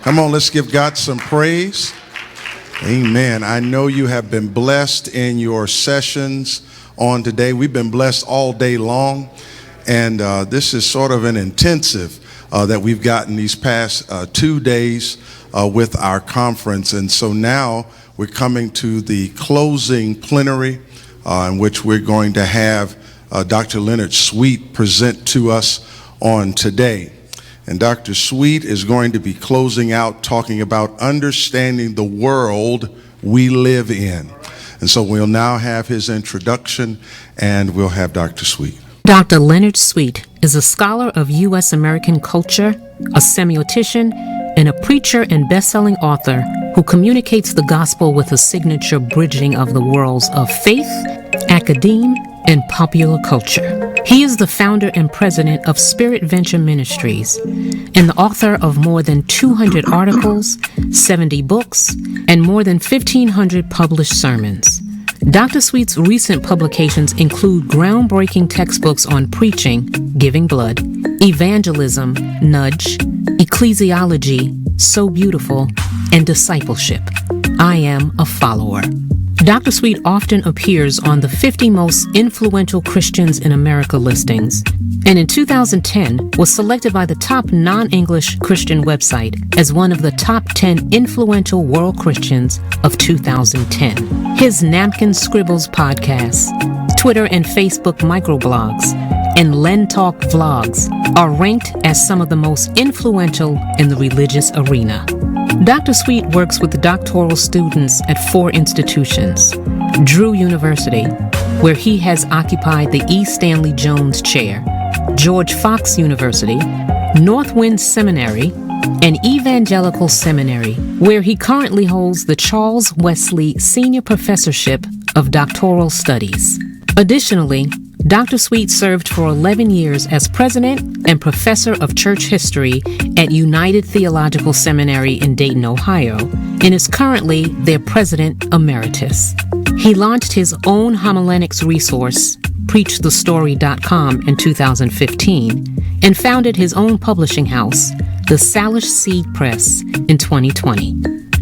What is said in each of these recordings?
Come on, let's give God some praise. Amen. I know you have been blessed in your sessions on today. We've been blessed all day long, and this is sort of an intensive that we've gotten these past 2 days with our conference. And so now we're coming to the closing plenary in which we're going to have Dr. Leonard Sweet present to us on today. And Dr. Sweet is going to be closing out talking about understanding the world we live in. And so we'll now have his introduction, and we'll have Dr. Sweet. Dr. Leonard Sweet is a scholar of U.S. American culture, a semiotician, and a preacher and best-selling author who communicates the gospel with a signature bridging of the worlds of faith, academe, and popular culture. He is the founder and president of Spirit Venture Ministries and the author of more than 200 articles, 70 books, and more than 1,500 published sermons. Dr. Sweet's recent publications include groundbreaking textbooks on preaching, giving blood, evangelism, nudge, ecclesiology, so beautiful, and discipleship. I am a follower. Dr. Sweet often appears on the 50 most influential Christians in America listings, and in 2010 was selected by the top non-English Christian website as one of the top 10 influential world Christians of 2010. His Napkin Scribbles podcast, Twitter and Facebook microblogs, and Len Talk vlogs are ranked as some of the most influential in the religious arena. Dr. Sweet works with doctoral students at 4 institutions: Drew University, where he has occupied the E. Stanley Jones Chair, George Fox University, Northwind Seminary, and Evangelical Seminary, where he currently holds the Charles Wesley Senior Professorship of Doctoral Studies. Additionally, Dr. Sweet served for 11 years as president and professor of church history at United Theological Seminary in Dayton, Ohio, and is currently their president emeritus. He launched his own homiletics resource, PreachTheStory.com, in 2015, and founded his own publishing house, the Salish Seed Press, in 2020.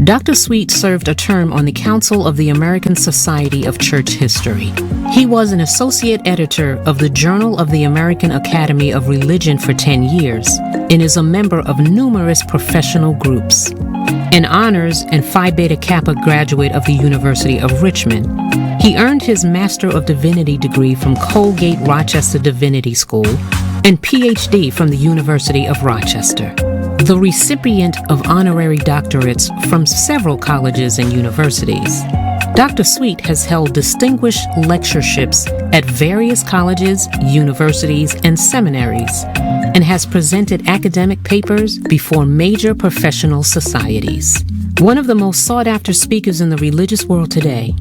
Dr. Sweet served a term on the Council of the American Society of Church History. He was an associate editor of the Journal of the American Academy of Religion for 10 years and is a member of numerous professional groups. An honors and Phi Beta Kappa graduate of the University of Richmond, he earned his Master of Divinity degree from Colgate Rochester Divinity School and PhD from the University of Rochester. The recipient of honorary doctorates from several colleges and universities. Dr. Sweet has held distinguished lectureships at various colleges, universities, and seminaries, and has presented academic papers before major professional societies. One of the most sought-after speakers in the religious world today,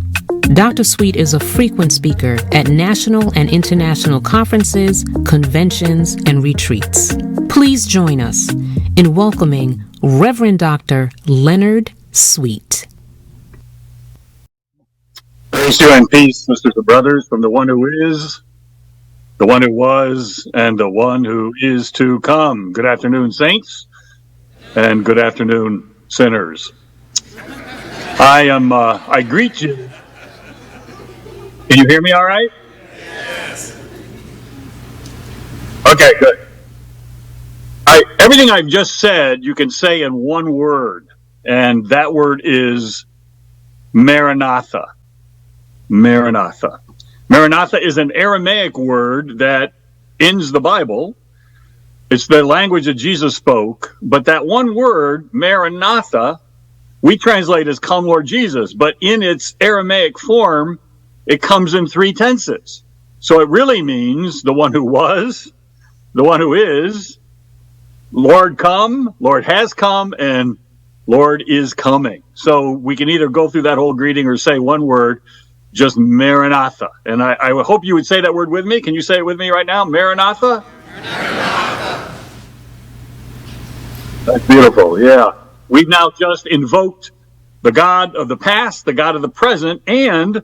Dr. Sweet is a frequent speaker at national and international conferences, conventions, and retreats. Please join us in welcoming Reverend Dr. Leonard Sweet. Grace you and peace, sisters and brothers, from the one who is, the one who was, and the one who is to come. Good afternoon, saints, and good afternoon, sinners. I greet you. Can you hear me all right? Yes. Okay, good. Everything I've just said, you can say in one word, and that word is Maranatha. Maranatha. Maranatha is an Aramaic word that ends the Bible. It's the language that Jesus spoke, but that one word, Maranatha, we translate as "Come, Lord Jesus," but in its Aramaic form, it comes in 3 tenses. So it really means the one who was, the one who is, Lord come, Lord has come, and Lord is coming. So we can either go through that whole greeting or say one word, just Maranatha. And I hope you would say that word with me. Can you say it with me right now? Maranatha? Maranatha. That's beautiful, yeah. We've now just invoked the God of the past, the God of the present, and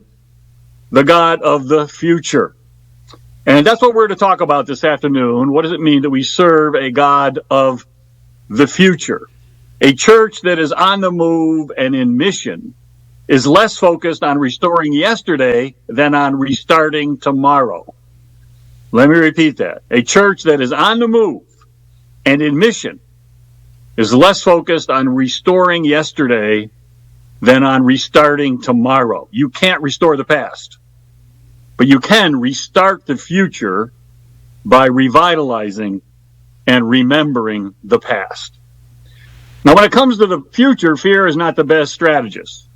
the God of the future. And that's what we're to talk about this afternoon. What does it mean that we serve a God of the future? A church that is on the move and in mission is less focused on restoring yesterday than on restarting tomorrow. Let me repeat that. A church that is on the move and in mission is less focused on restoring yesterday than on restarting tomorrow. You can't restore the past, but you can restart the future by revitalizing and remembering the past. Now, when it comes to the future, fear is not the best strategist.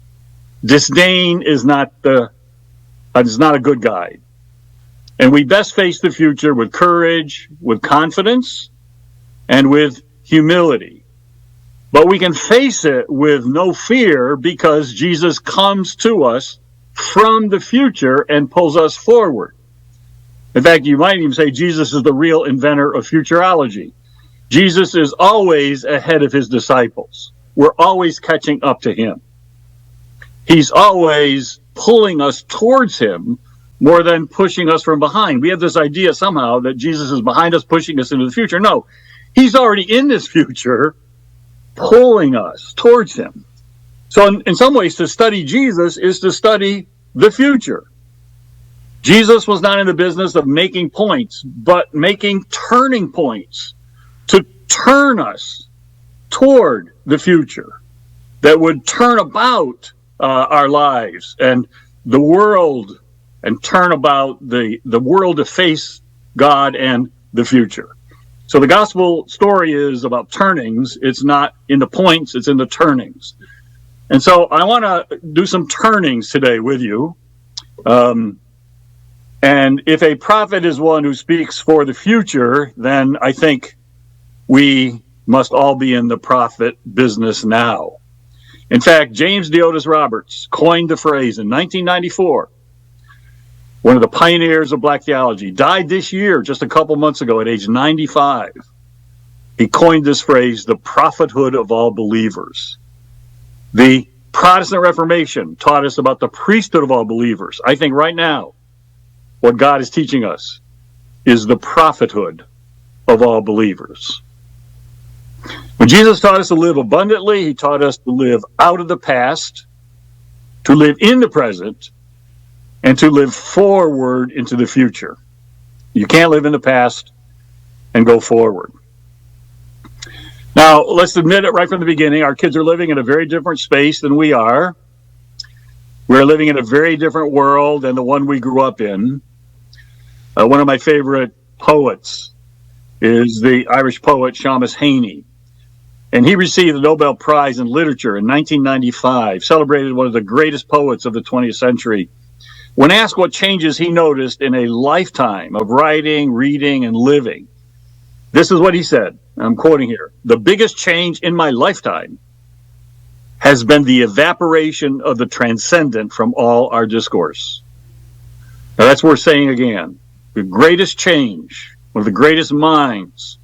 Disdain is not a good guide. And we best face the future with courage, with confidence, and with humility. But we can face it with no fear because Jesus comes to us from the future and pulls us forward. In fact, you might even say Jesus is the real inventor of futurology. Jesus is always ahead of his disciples. We're always catching up to him. He's always pulling us towards him more than pushing us from behind. We have this idea somehow that Jesus is behind us, pushing us into the future. No, he's already in this future, pulling us towards him. So in some ways, to study Jesus is to study the future. Jesus was not in the business of making points, but making turning points to turn us toward the future that would turn about our lives and the world, and turn about the world to face God and the future. So the gospel story is about turnings. It's not in the points, it's in the turnings. And so I want to do some turnings today with you. And if a prophet is one who speaks for the future, then I think we must all be in the prophet business now. In fact, James Diotis Roberts coined the phrase in 1994. One of the pioneers of black theology, died this year, just a couple months ago at age 95. He coined this phrase, the prophethood of all believers. The Protestant Reformation taught us about the priesthood of all believers. I think right now, what God is teaching us is the prophethood of all believers. When Jesus taught us to live abundantly, he taught us to live out of the past, to live in the present, and to live forward into the future. You can't live in the past and go forward. Now, let's admit it right from the beginning. Our kids are living in a very different space than we are. We're living in a very different world than the one we grew up in. One of my favorite poets is the Irish poet Seamus Heaney. And he received the Nobel Prize in Literature in 1995, celebrated one of the greatest poets of the 20th century. When asked what changes he noticed in a lifetime of writing, reading, and living, this is what he said. I'm quoting here. "The biggest change in my lifetime has been the evaporation of the transcendent from all our discourse." Now that's worth saying again. The greatest change, one of the greatest minds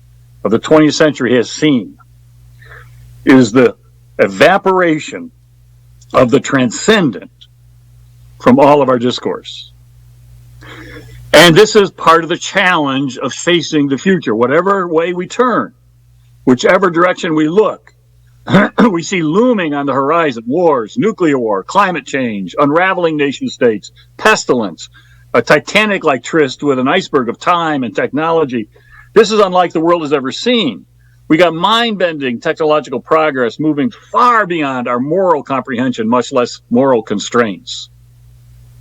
of the 20th century has seen, is the evaporation of the transcendent from all of our discourse. And this is part of the challenge of facing the future. Whatever way we turn, whichever direction we look, we see looming on the horizon wars, nuclear war, climate change, unraveling nation states, pestilence, a Titanic-like tryst with an iceberg of time and technology. This is unlike the world has ever seen. We got mind-bending technological progress moving far beyond our moral comprehension, much less moral constraints.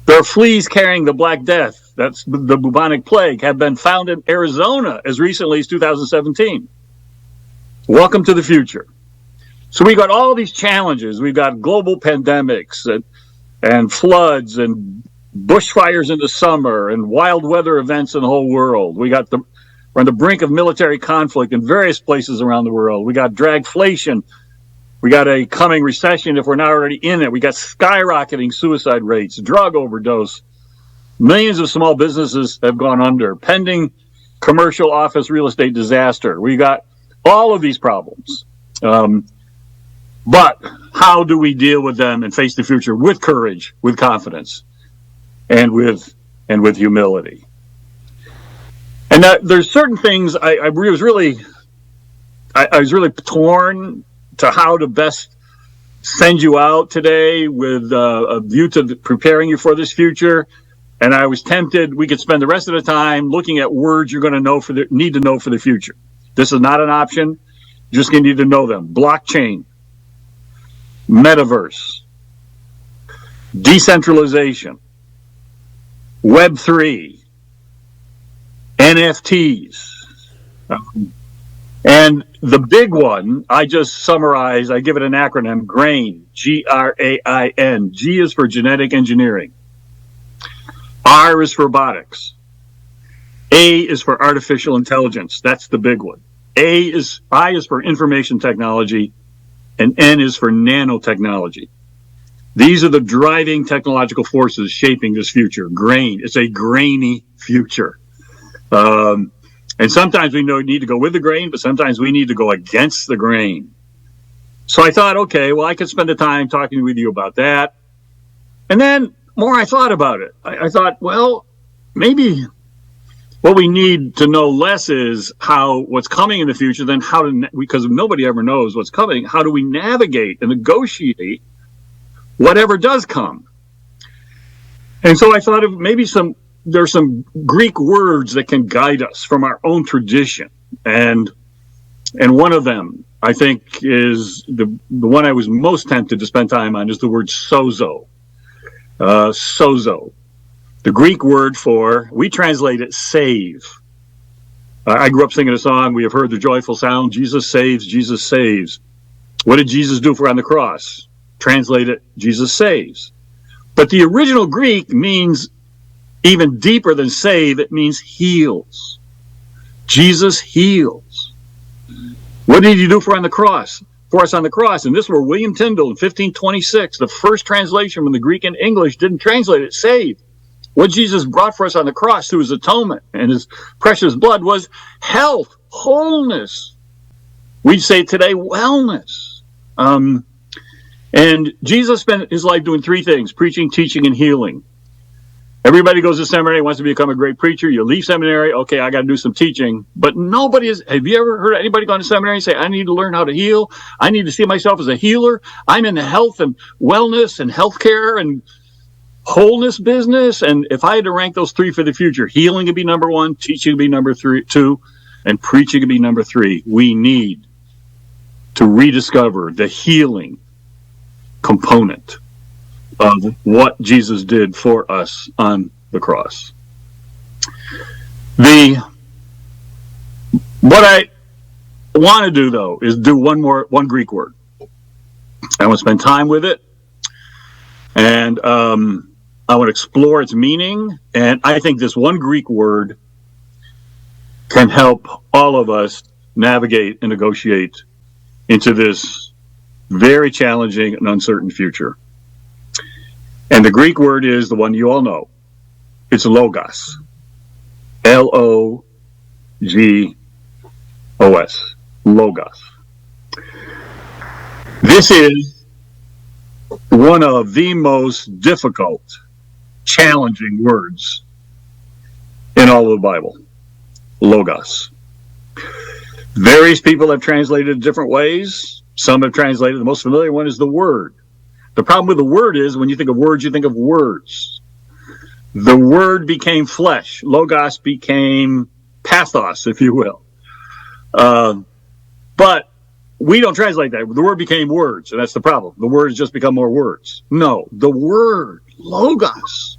There are fleas carrying the Black Death, that's the bubonic plague, have been found in Arizona as recently as 2017. Welcome to the future. So we got all these challenges. We've got global pandemics and floods and bushfires in the summer and wild weather events in the whole world. We're on the brink of military conflict in various places around the world. We got dragflation. We got a coming recession if we're not already in it. We got skyrocketing suicide rates, drug overdose. Millions of small businesses have gone under. Pending commercial office real estate disaster. We got all of these problems. But how do we deal with them and face the future with courage, with confidence, and with humility? And there's certain things I was really torn to how to best send you out today with a view to preparing you for this future. And I was tempted, we could spend the rest of the time looking at words you're going to need to know for the future. This is not an option. You're just going to need to know them. Blockchain, metaverse, decentralization, Web3, NFTs. And the big one, I just summarize, I give it an acronym, GRAIN, G-R-A-I-N. G is for genetic engineering. R is for robotics. A is for artificial intelligence. That's the big one. I is for information technology, and N is for nanotechnology. These are the driving technological forces shaping this future. GRAIN. It's a grainy future. And sometimes we need to go with the grain, but sometimes we need to go against the grain. So I thought, okay, well, I could spend the time talking with you about that. And then more I thought about it. I thought, well, maybe what we need to know less is what's coming in the future than because nobody ever knows what's coming. How do we navigate and negotiate whatever does come? And so I thought of maybe there's some Greek words that can guide us from our own tradition. And one of them, I think, is the one I was most tempted to spend time on is the word sozo. Sozo. The Greek word we translate it save. I grew up singing a song, we have heard the joyful sound, Jesus saves, Jesus saves. What did Jesus do on the cross? Translate it, Jesus saves. But the original Greek means even deeper than save, it means heals. Jesus heals. What did he do for us on the cross? And this were William Tyndale in 1526, the first translation from the Greek and English didn't translate it, save. What Jesus brought for us on the cross through his atonement and his precious blood was health, wholeness. We'd say today, wellness. And Jesus spent his life doing three things: preaching, teaching, and healing. Everybody goes to seminary, wants to become a great preacher. You leave seminary, okay, I got to do some teaching. But have you ever heard anybody go to seminary and say, I need to learn how to heal? I need to see myself as a healer. I'm in the health and wellness and healthcare and wholeness business. And if I had to rank those three for the future, healing would be number one, teaching would be number two, and preaching would be number three. We need to rediscover the healing component of what Jesus did for us on the cross. What I want to do, though, is do one Greek word. I want to spend time with it, and I want to explore its meaning, and I think this one Greek word can help all of us navigate and negotiate into this very challenging and uncertain future. And the Greek word is the one you all know. It's logos. Logos. Logos. This is one of the most difficult, challenging words in all of the Bible. Logos. Various people have translated it different ways. Some have translated, the most familiar one is the Word. The problem with the Word is when you think of words, you think of words. The Word became flesh. Logos became pathos, if you will. But we don't translate that. The Word became words, and that's the problem. The words just become more words. No, the word, logos,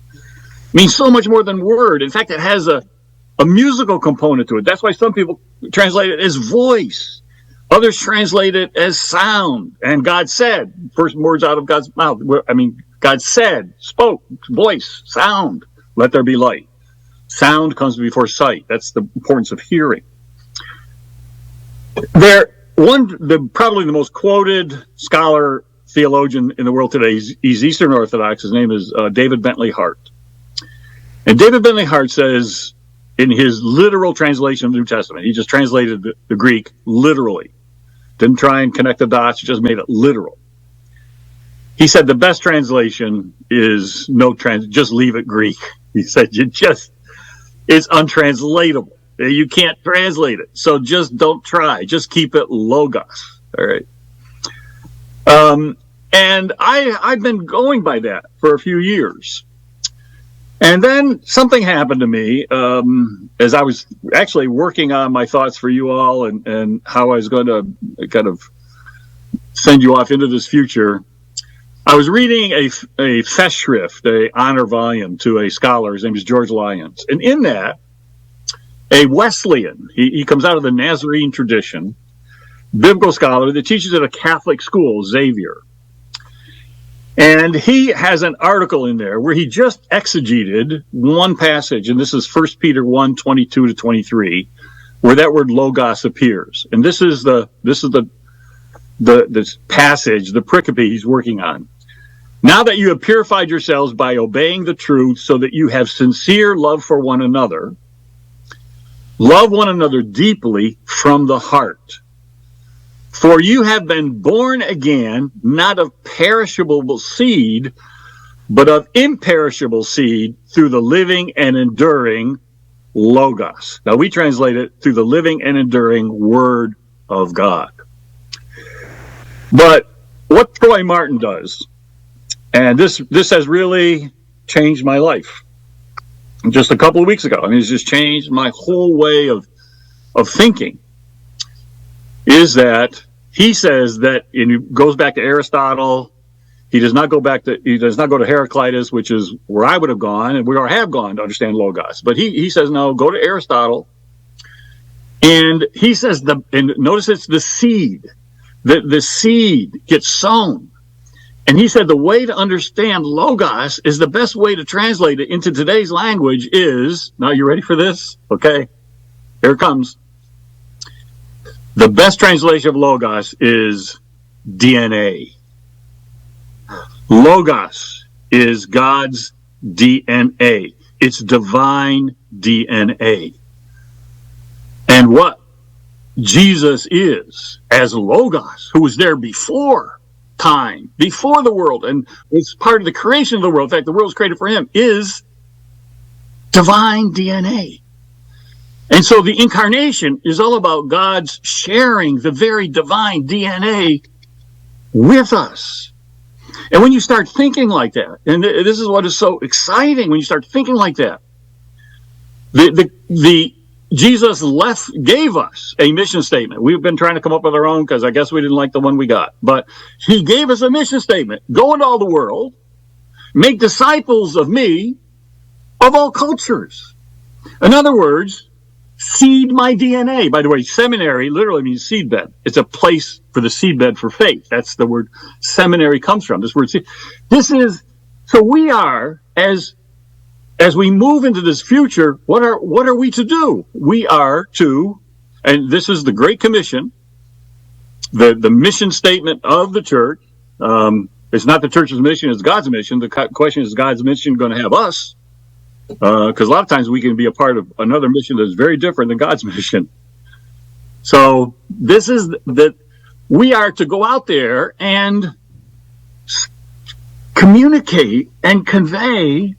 means so much more than word. In fact, it has a musical component to it. That's why some people translate it as voice. Others translate it as sound. And God said, first words out of God's mouth. God said, spoke, voice, sound, let there be light. Sound comes before sight. That's the importance of hearing. Probably the most quoted scholar, theologian in the world today, he's Eastern Orthodox. His name is David Bentley Hart. And David Bentley Hart says, in his literal translation of the New Testament, he just translated the Greek literally. Didn't try and connect the dots, just made it literal. He said the best translation is just leave it Greek. He said it's untranslatable. You can't translate it. So just don't try. Just keep it logos. All right. And I've been going by that for a few years. And then something happened to me as I was actually working on my thoughts for you all and how I was going to kind of send you off into this future. I was reading a Festschrift, a honor volume to a scholar. His name is George Lyons. And in that, a Wesleyan, he comes out of the Nazarene tradition, biblical scholar that teaches at a Catholic school, Xavier. And he has an article in there where he just exegeted one passage, and this is 1 Peter 1, 22 to 23, where that word logos appears. And this is the passage, the pericope he's working on. Now that you have purified yourselves by obeying the truth so that you have sincere love for one another, love one another deeply from the heart. For you have been born again, not of perishable seed, but of imperishable seed through the living and enduring Logos. Now we translate it through the living and enduring Word of God. But what Troy Martin does, and this has really changed my life. Just a couple of weeks ago, I mean, it's just changed my whole way of thinking, is that he says that, and he goes back to Aristotle. He does not go to Heraclitus, which is where I would have gone, and where I have gone to understand Logos. But he says, no, go to Aristotle. And he says, and notice it's the seed. The seed gets sown. And he said the way to understand Logos is the best way to translate it into today's language is, now you ready for this? Okay, here it comes. The best translation of Logos is DNA. Logos is God's DNA. It's divine DNA. And what Jesus is, as Logos, who was there before time, before the world, and was part of the creation of the world, in fact, the world was created for him, is divine DNA. And so the incarnation is all about God's sharing the very divine DNA with us. And when you start thinking like that, and this is what is so exciting when you start thinking like that, Jesus gave us a mission statement. We've been trying to come up with our own because I guess we didn't like the one we got. But he gave us a mission statement. Go into all the world, make disciples of me, of all cultures. In other words, seed my DNA. By the way, seminary literally means seedbed. It's a place for the seedbed for faith. That's the word seminary comes from. This word seed. So we are, as we move into this future, what are we to do? We are to, and this is the Great Commission, the mission statement of the church. It's not the church's mission, it's God's mission. The question is God's mission going to have us? Because a lot of times we can be a part of another mission that's very different than God's mission. So this is that we are to go out there and communicate and convey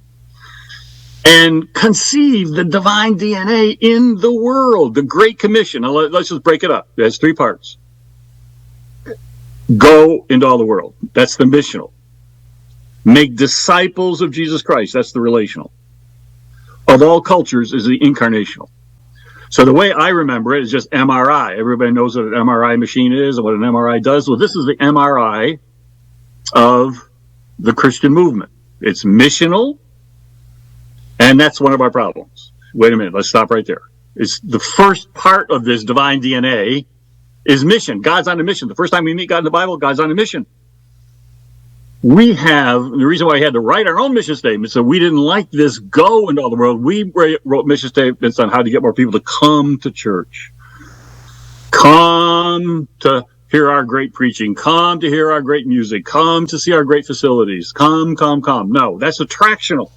and conceive the divine DNA in the world, the Great Commission. Now, let's just break it up. It has three parts. Go into all the world. That's the missional. Make disciples of Jesus Christ. That's the relational. Of all cultures is the incarnational. So the way I remember it is just MRI. Everybody knows what an MRI machine is and what an MRI does. Well, this is the MRI of the Christian movement. It's missional. And that's one of our problems. Wait a minute, let's stop right there. It's the first part of this divine DNA is mission. God's on a mission. The first time we meet God in the Bible, God's on a mission. We have, the reason why I had to write our own mission statements, so we didn't like this go into all the world. We wrote mission statements on how to get more people to come to church. Come to hear our great preaching. Come to hear our great music. Come to see our great facilities. Come. No, that's attractional.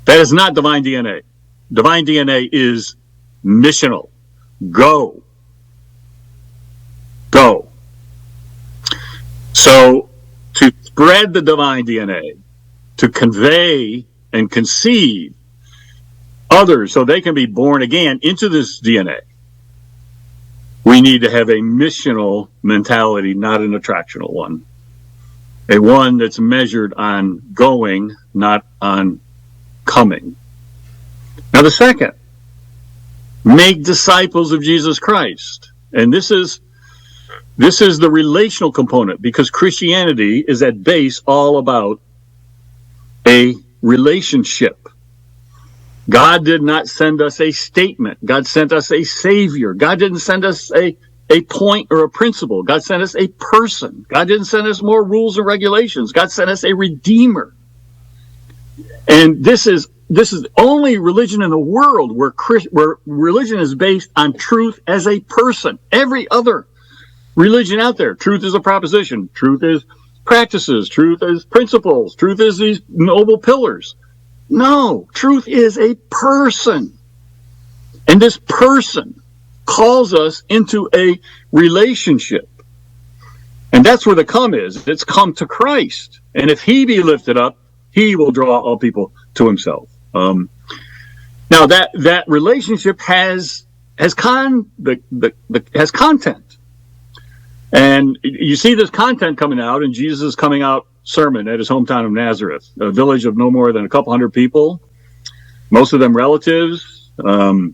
That is not divine DNA. Divine DNA is missional. Go. So, to spread the divine DNA, to convey and conceive others so they can be born again into this DNA, We need to have a missional mentality, not an attractional one. A one that's measured on going, not on coming. Now the second, make disciples of Jesus Christ. And this is the relational component, because Christianity is at base all about a relationship. God did not send us a statement. God sent us a savior. God didn't send us a point or a principle. God sent us a person. God didn't send us more rules and regulations. God sent us a redeemer. And this is the only religion in the world where religion is based on truth as a person. Every other religion out there, truth is a proposition. Truth is practices. Truth is principles. Truth is these noble pillars. No, truth is a person. And this person calls us into a relationship. And that's where the come is. It's come to Christ. And if he be lifted up, he will draw all people to himself. Now that relationship has content. And you see this content coming out in Jesus' coming out sermon at his hometown of Nazareth, a village of no more than a couple hundred people, most of them relatives. They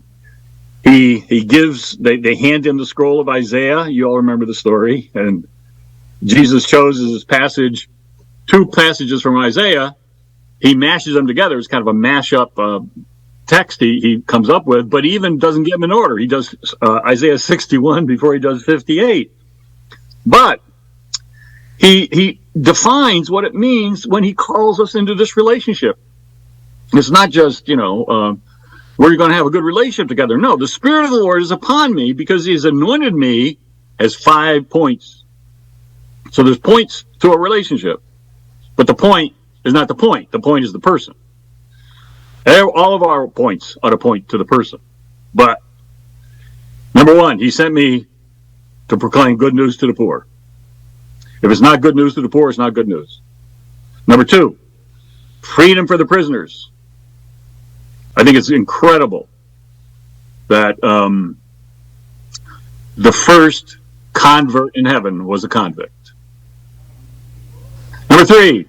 hand him the scroll of Isaiah. You all remember the story. And Jesus chose as his passage, 2 passages from Isaiah. He mashes them together. It's kind of a mashup text he comes up with, but he even doesn't get them in order. He does Isaiah 61 before he does 58. But he defines what it means when he calls us into this relationship. It's not just, we're going to have a good relationship together. No, the Spirit of the Lord is upon me because he's anointed me as 5 points. So there's points to a relationship, but the point is not the point. The point is the person. All of our points ought to point to the person. But number 1, he sent me to proclaim good news to the poor. If it's not good news to the poor, it's not good news. Number 2, freedom for the prisoners. I think it's incredible that the first convert in heaven was a convict. Number 3,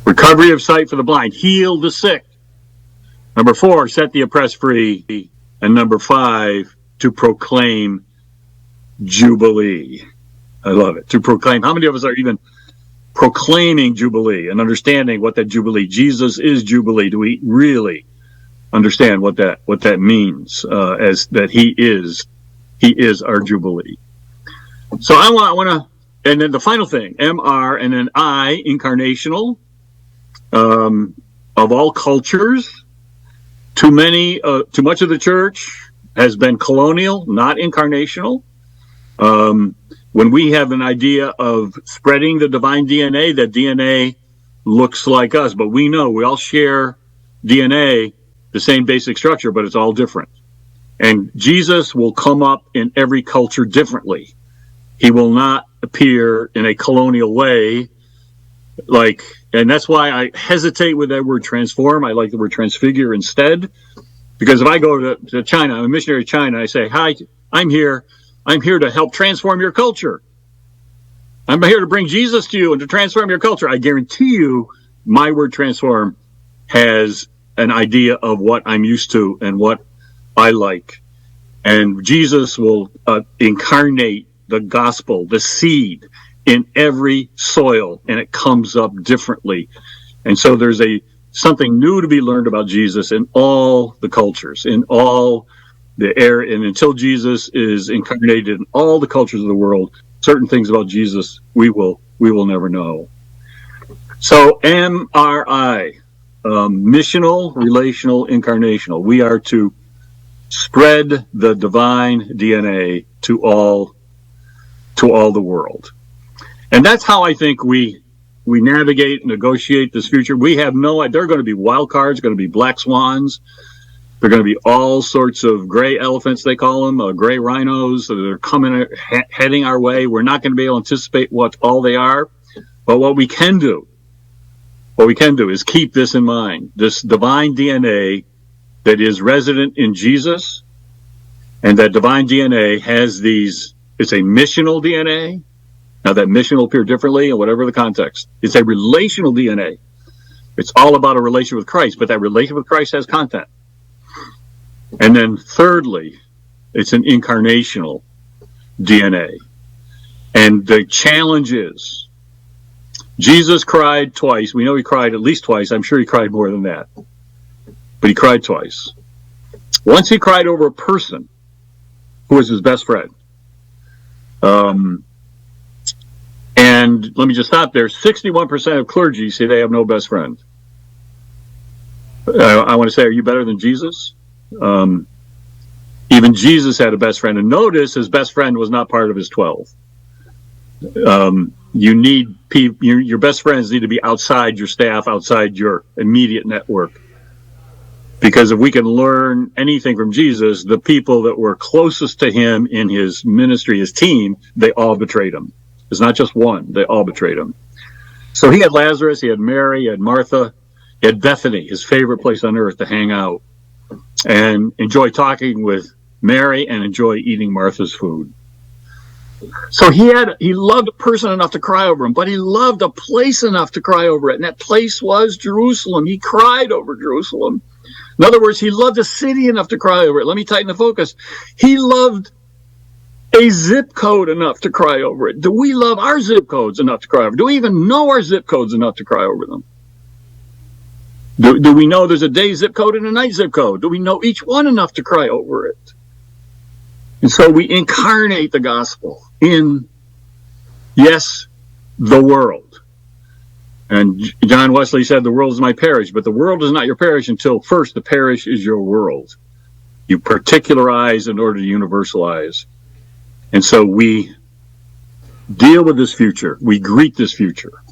recovery of sight for the blind, heal the sick. Number 4, set the oppressed free. And number 5, to proclaim Jubilee. I love it. To proclaim. How many of us are even proclaiming Jubilee and understanding what that Jubilee? Jesus is Jubilee. Do we really understand what that means? As that He is our Jubilee. So I want to, and then the final thing, MR and then I, incarnational, of all cultures. Too much of the church has been colonial, not incarnational. When we have an idea of spreading the divine DNA, that DNA looks like us, but we know we all share DNA, the same basic structure, but it's all different. And Jesus will come up in every culture differently. He will not appear in a colonial way, and that's why I hesitate with that word transform. I like the word transfigure instead, because if I go to China, I'm a missionary to China, I say, hi, I'm here to help transform your culture. I'm here to bring Jesus to you and to transform your culture. I guarantee you my word transform has an idea of what I'm used to and what I like. And Jesus will incarnate the gospel, the seed, in every soil, and it comes up differently. And so there's something new to be learned about Jesus in all the cultures, in all the area, and until Jesus is incarnated in all the cultures of the world, certain things about Jesus we will never know. So MRI, missional, relational, incarnational. We are to spread the divine DNA to all the world. And that's how I think we navigate, negotiate this future. We have no idea. There are going to be wild cards, going to be black swans. There are going to be all sorts of gray elephants, they call them, gray rhinos that are coming, heading our way. We're not going to be able to anticipate what all they are. But what we can do is keep this in mind. This divine DNA that is resident in Jesus And that divine DNA has these, it's a missional DNA. Now that mission will appear differently in whatever the context. It's a relational DNA. It's all about a relation with Christ, but that relation with Christ has content. And then thirdly, it's an incarnational DNA. And the challenge is, Jesus cried twice. We know he cried at least twice. I'm sure he cried more than that. But he cried twice. Once he cried over a person who was his best friend. And let me just stop there. 61% of clergy say they have no best friend. I want to say, are you better than Jesus? Even Jesus had a best friend. And notice his best friend was not part of his 12. You need people, your best friends need to be outside your staff, outside your immediate network. Because if we can learn anything from Jesus, the people that were closest to him in his ministry, his team, they all betrayed him. It's not just one, they all betrayed him. So he had Lazarus, he had Mary, he had Martha, he had Bethany, his favorite place on earth to hang out and enjoy talking with Mary and enjoy eating Martha's food. So he loved a person enough to cry over him, but he loved a place enough to cry over it. And that place was Jerusalem. He cried over Jerusalem. In other words, he loved a city enough to cry over it. Let me tighten the focus. He loved a zip code enough to cry over it. Do we love our zip codes enough to cry over? Do we even know our zip codes enough to cry over them? Do we know there's a day zip code and a night zip code? Do we know each one enough to cry over it? And so we incarnate the gospel in, yes, the world. And John Wesley said, the world is my parish, but the world is not your parish until first the parish is your world. You particularize in order to universalize. And so we deal with this future. We greet this future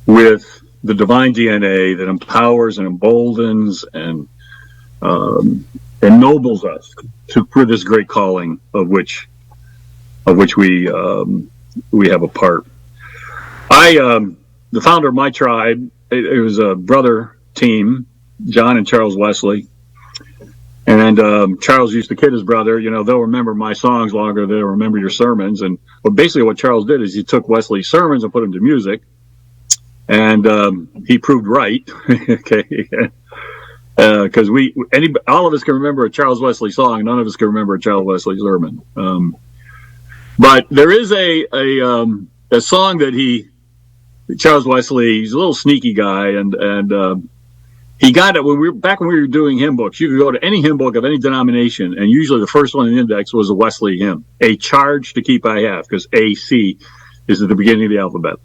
with the divine DNA that empowers and emboldens and ennobles us for this great calling of which we have a part. The founder of my tribe, it was a brother team, John and Charles Wesley. And Charles used to kid his brother, they'll remember my songs longer than they'll remember your sermons. And basically what Charles did is he took Wesley's sermons and put them to music. And he proved right, okay? Because all of us can remember a Charles Wesley song. None of us can remember a Charles Wesley sermon. But there is a song that Charles Wesley, he's a little sneaky guy, and he got it when we were doing hymn books. You could go to any hymn book of any denomination, and usually the first one in the index was a Wesley hymn, A Charge to Keep I Have, because AC is at the beginning of the alphabet.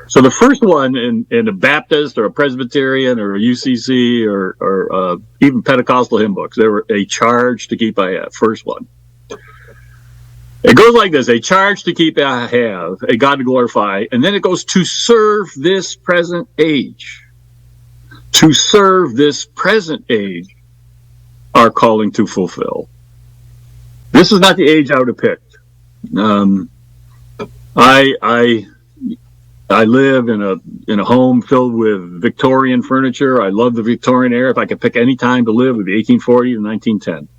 So the first one in a Baptist or a Presbyterian or a UCC or even Pentecostal hymn books, they were A Charge to Keep I Have, first one. It goes like this: a charge to keep I have, a God to glorify, and then it goes to serve this present age. To serve this present age, our calling to fulfill. This is not the age I would have picked. I live in a home filled with Victorian furniture. I love the Victorian era. If I could pick any time to live, it would be 1840 to 1910.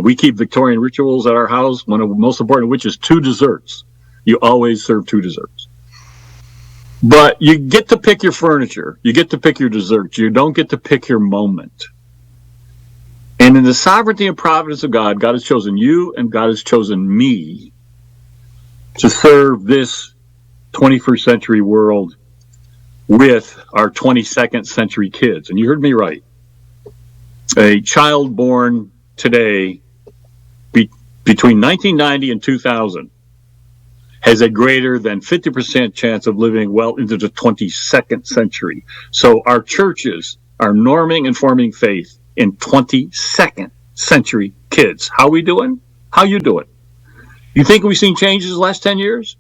We keep Victorian rituals at our house, one of the most important of which is 2 desserts. You always serve 2 desserts. But you get to pick your furniture. You get to pick your desserts. You don't get to pick your moment. And in the sovereignty and providence of God, God has chosen you and God has chosen me to serve this 21st century world with our 22nd century kids. And you heard me right. A child born today between 1990 and 2000 has a greater than 50% chance of living well into the 22nd century. So our churches are norming and forming faith in 22nd century kids. How we doing? How you doing? You think we've seen changes the last 10 years?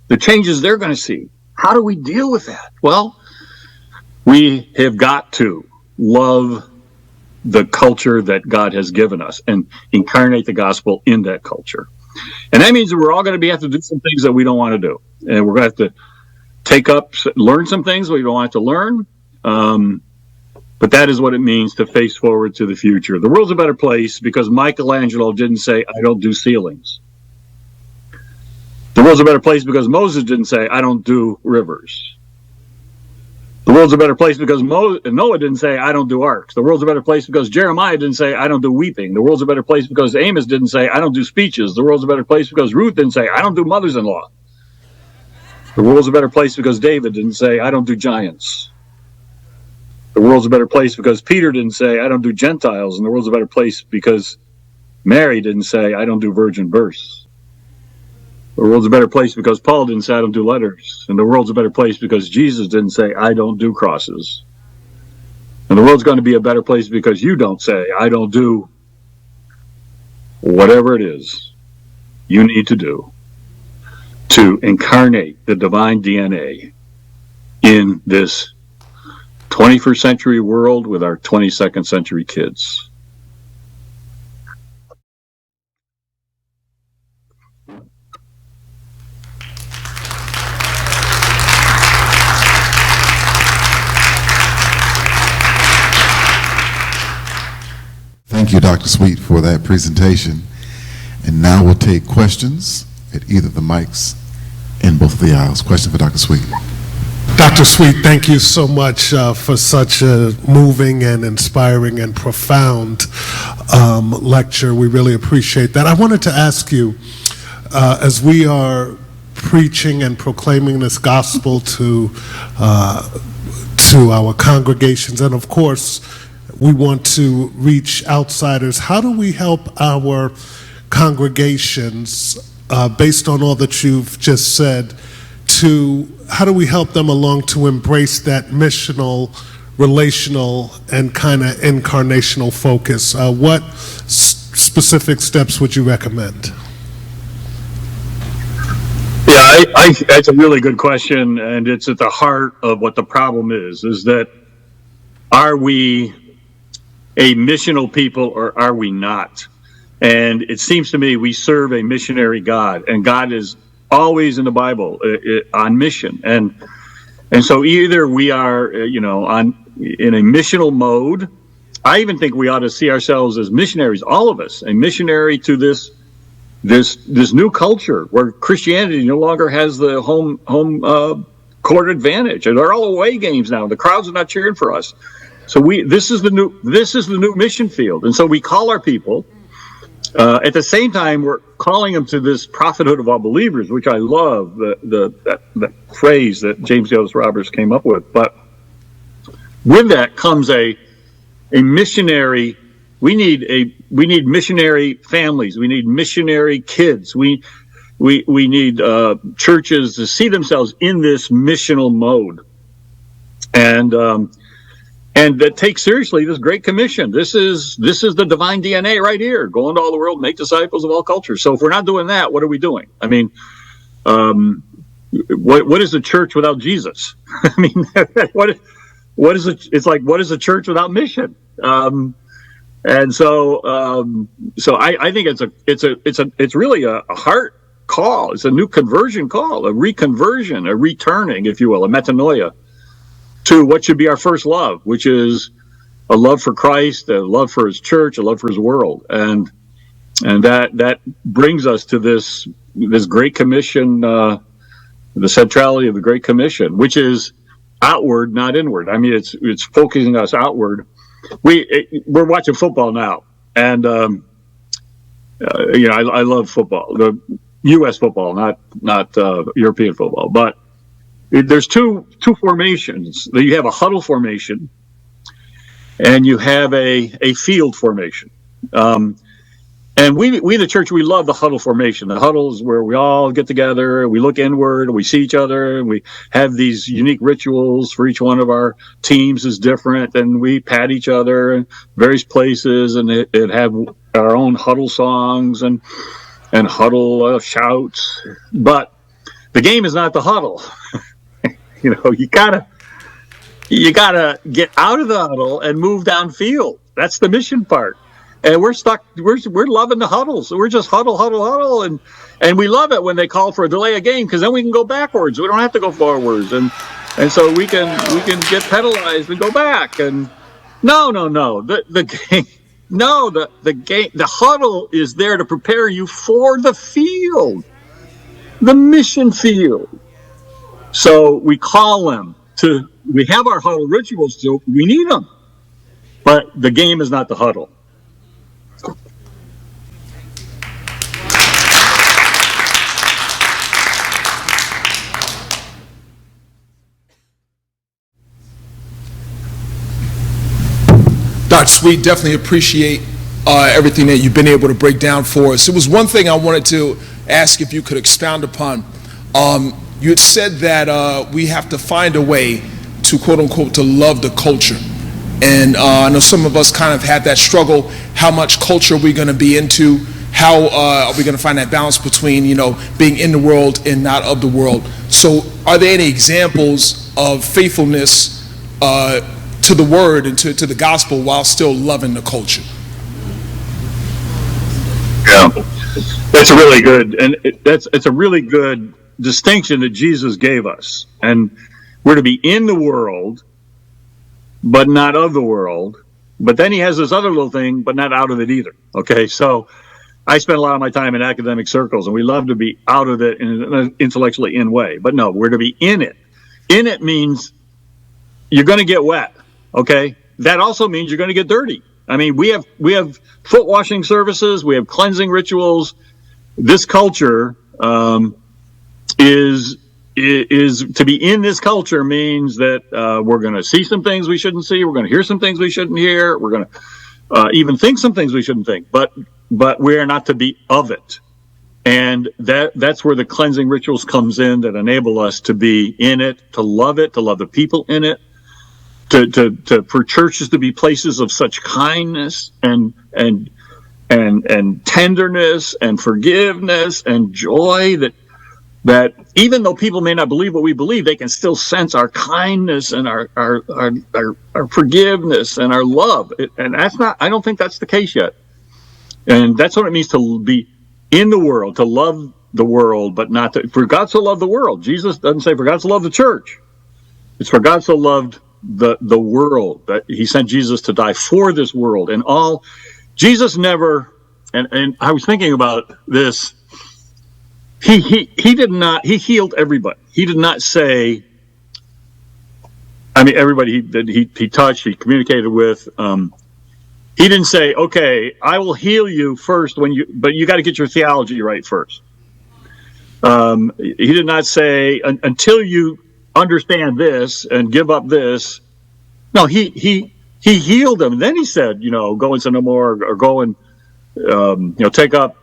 The changes they're going to see. How do we deal with that? Well, we have got to love the culture that God has given us and incarnate the gospel in that culture. And that means that we're all going to have to do some things that we don't want to do. And we're going to have to learn some things we don't want to learn. But that is what it means to face forward to the future. The world's a better place because Michelangelo didn't say, I don't do ceilings. The world's a better place because Moses didn't say, I don't do rivers. The world's a better place because Noah didn't say, I don't do arks. The world's a better place because Jeremiah didn't say, I don't do weeping. The world's a better place because Amos didn't say, I don't do speeches. The world's a better place because Ruth didn't say, I don't do mothers-in-law. The world's a better place because David didn't say, I don't do giants. The world's a better place because Peter didn't say, I don't do Gentiles. And the world's a better place because Mary didn't say, I don't do virgin births. The world's a better place because Paul didn't say, I don't do letters. And the world's a better place because Jesus didn't say, I don't do crosses. And the world's going to be a better place because you don't say, I don't do whatever it is you need to do to incarnate the divine DNA in this 21st century world with our 22nd century kids. Thank you, Dr. Sweet, for that presentation. And now we'll take questions at either the mics in both of the aisles. Question for Dr. Sweet. Dr. Sweet, thank you so much for such a moving and inspiring and profound lecture. We really appreciate that. I wanted to ask you, as we are preaching and proclaiming this gospel to our congregations, and of course, we want to reach outsiders, how do we help our congregations, based on all that you've just said, how do we help them along to embrace that missional, relational, and kind of incarnational focus? What specific steps would you recommend? Yeah, that's a really good question, and it's at the heart of what the problem is that are we a missional people or are we not? And it seems to me we serve a missionary God, and God is always in the Bible on mission. And so either we are, in a missional mode. I even think we ought to see ourselves as missionaries, all of us, a missionary to this new culture where Christianity no longer has the home court advantage, and they're all away games now. The crowds are not cheering for us. So this is the new mission field, and so we call our people. At the same time, we're calling them to this prophethood of all believers, which I love, the phrase that James Ellis Roberts came up with. But with that comes a missionary. We need missionary families. We need missionary kids. We need churches to see themselves in this missional mode, and that takes seriously this Great Commission. This is the divine DNA right here. Go into all the world, make disciples of all cultures. So if we're not doing that, what are we doing? I mean, what is a church without Jesus? I mean, what is it? It's like, what is a church without mission? And so I think it's really a heart call. It's a new conversion call, a reconversion, a returning, if you will, a metanoia, to what should be our first love, which is a love for Christ, a love for his church, a love for his world. And that brings us to this Great Commission, the centrality of the Great Commission, which is outward, not inward. I mean, it's focusing us outward. We're watching football now, and I love football, the U.S. football, not European football, but there's two formations. You have a huddle formation, and you have a field formation. And we the church, we love the huddle formation. The huddle is where we all get together, we look inward, we see each other, and we have these unique rituals for each one of our teams is different, and we pat each other in various places, and it have our own huddle songs and huddle shouts. But the game is not the huddle. You gotta get out of the huddle and move downfield. That's the mission part. And we're stuck. We're loving the huddles. We're just huddle, and we love it when they call for a delay of game, because then we can go backwards. We don't have to go forwards, and so we can get penalized and go back. And No, no, no. The game. No, the game. The huddle is there to prepare you for the field, the mission field. So we call them to. We have our huddle rituals. So we need them, but the game is not the huddle. Dr. Sweet, definitely appreciate everything that you've been able to break down for us. It was one thing I wanted to ask if you could expound upon. You had said that we have to find a way to, quote unquote, to love the culture. And I know some of us kind of had that struggle. How much culture are we going to be into? How are we going to find that balance between, you know, being in the world and not of the world? So are there any examples of faithfulness to the word and to the gospel while still loving the culture? Yeah, that's a really good, and it's a really good distinction that Jesus gave us. And we're to be in the world, but not of the world. But then he has this other little thing, but not out of it either. Okay, so I spend a lot of my time in academic circles, and we love to be out of it in an intellectually in way. But no, we're to be in it. In it means you're going to get wet. Okay, that also means you're going to get dirty. I mean, we have foot washing services, we have cleansing rituals. This culture is to be in this culture means that we're going to see some things we shouldn't see, we're going to hear some things we shouldn't hear, we're going to even think some things we shouldn't think. But we are not to be of it, and that's where the cleansing rituals comes in that enable us to be in it, to love the people in it. For churches to be places of such kindness and tenderness and forgiveness and joy that even though people may not believe what we believe, they can still sense our kindness and our forgiveness and our love. And I don't think that's the case yet. And that's what it means to be in the world, to love the world, but not to, for God so loved the world. Jesus doesn't say for God so loved the church. It's for God so loved the world, that he sent Jesus to die for this world. And Jesus never, and I was thinking about this, he healed everybody. He did not say, I mean, everybody he touched, he communicated with, he didn't say, okay, I will heal you first but you got to get your theology right first. He did not say, until you understand this and give up this. No, he healed them. And then he said, go and sin no more, or go and take up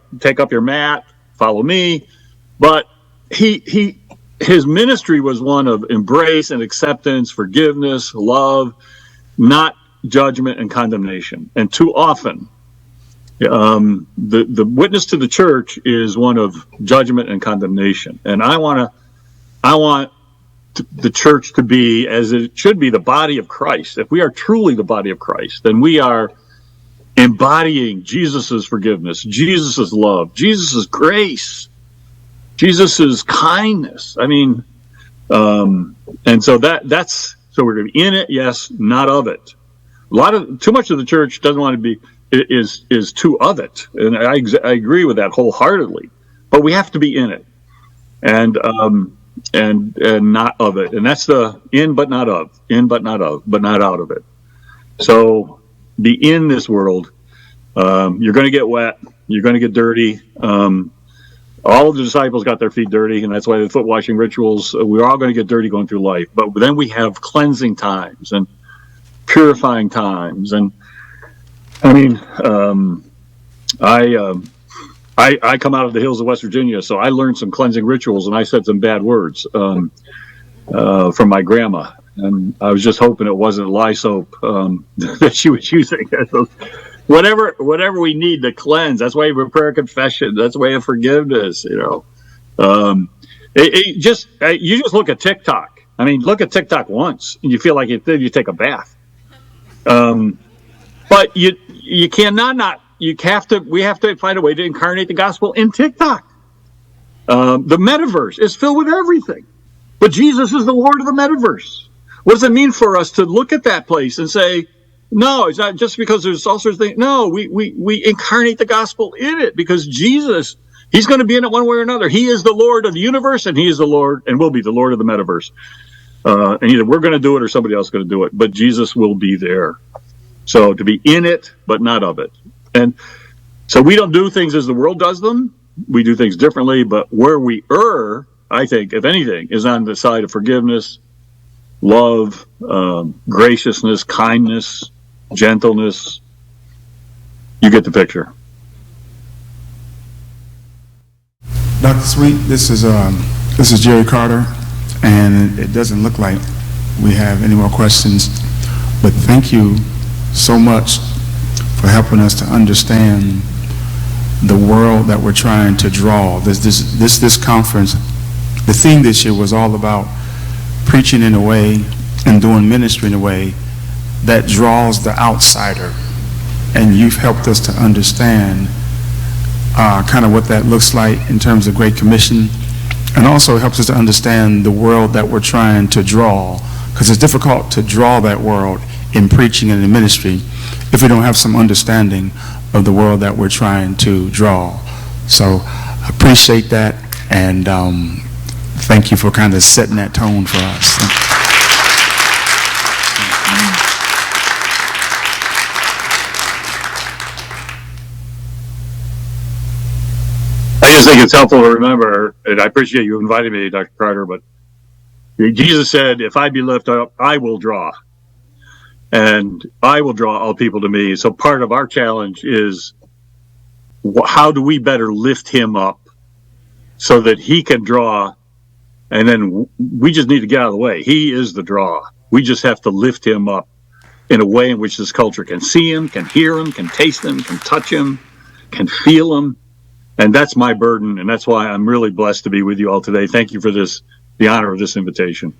your mat, follow me. But his ministry was one of embrace and acceptance, forgiveness, love, not judgment and condemnation. And too often, the witness to the church is one of judgment and condemnation. And I want the church to be, as it should be, the body of Christ. If we are truly the body of Christ, then we are embodying Jesus's forgiveness, Jesus's love, Jesus's grace, Jesus's kindness. I mean, and so so we're going to be in it, yes, not of it. Too much of the church doesn't want to be, is too of it, and I agree with that wholeheartedly. But we have to be in it, and not of it. And that's the in but not of, but not out of it. So be in this world. You're going to get wet. You're going to get dirty. All of the disciples got their feet dirty, and that's why the foot washing rituals, we're all going to get dirty going through life. But then we have cleansing times and purifying times. And I mean, I come out of the hills of West Virginia, so I learned some cleansing rituals, and I said some bad words from my grandma. And I was just hoping it wasn't lye soap that she was using. So whatever we need to cleanse, that's why we prayer confession. That's why of forgiveness. You just look at TikTok. I mean, look at TikTok once, and you feel like you take a bath. But you cannot not. We have to find a way to incarnate the gospel in TikTok. The metaverse is filled with everything, but Jesus is the Lord of the metaverse. What does it mean for us to look at that place and say, No, it's not just because there's all sorts of things. No, we incarnate the gospel in it because Jesus, he's going to be in it one way or another. He is the Lord of the universe, and he is the Lord and will be the Lord of the metaverse. And either we're going to do it or somebody else is going to do it, but Jesus will be there. So to be in it, but not of it. And so we don't do things as the world does them. We do things differently, but where we err, I think, if anything, is on the side of forgiveness, love, graciousness, kindness, gentleness. You get the picture. Dr. Sweet, this is Jerry Carter, and it doesn't look like we have any more questions, but thank you so much for helping us to understand the world that we're trying to draw. This conference, the theme this year was all about preaching in a way and doing ministry in a way that draws the outsider, and you've helped us to understand kind of what that looks like in terms of Great Commission, and also helps us to understand the world that we're trying to draw, because it's difficult to draw that world in preaching and in ministry if we don't have some understanding of the world that we're trying to draw. So I appreciate that, and thank you for kind of setting that tone for us. I just think it's helpful to remember, and I appreciate you inviting me, Dr. Carter, but Jesus said, if I be lifted up, I will draw. And I will draw all people to me. So part of our challenge is, how do we better lift him up so that he can draw? And then we just need to get out of the way. He is the draw. We just have to lift him up in a way in which this culture can see him, can hear him, can taste him, can touch him, can feel him. And that's my burden, and that's why I'm really blessed to be with you all today. Thank you for this, the honor of this invitation.